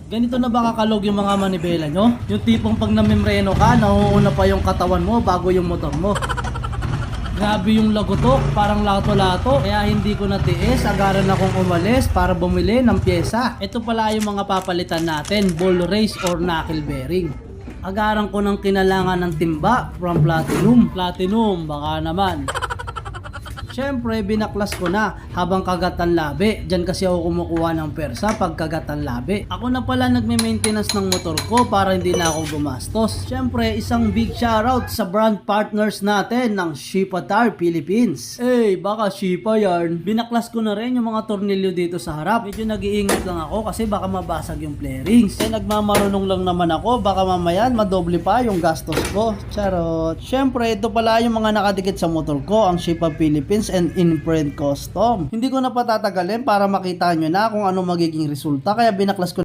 Ganito na ba kakalog yung mga manibela nyo? Yung tipong pag namemreno ka, nauuna pa yung katawan mo bago yung motor mo. Grabe yung lagotok, parang lato-lato. Kaya hindi ko natiis, agaran akong umalis para bumili ng pyesa. Ito pala yung mga papalitan natin, ball race or knuckle bearing. Agaran ko ng kinalangan ng timba from Platinum. Platinum, baka naman. Siyempre, binaklas ko na habang kagatan labi. Diyan kasi ako kumukuha ng persa pag kagatan labi. Ako na pala nagme-maintenance ng motor ko para hindi na ako gumastos. Siyempre, isang big shoutout sa brand partners natin ng Shipatar Philippines. Baka Shipa yan. Binaklas ko na rin yung mga tornilyo dito sa harap. Medyo nag-iingat lang ako kasi baka mabasag yung flarings. Nagmamarunong lang naman ako. Baka mamaya madoble pa yung gastos ko. Charot. Siyempre, ito pala yung mga nakadikit sa motor ko. Ang Shipa Philippines and Imprint Custom. Hindi ko na patatagalin para makita nyo na kung ano magiging resulta, kaya binaklas ko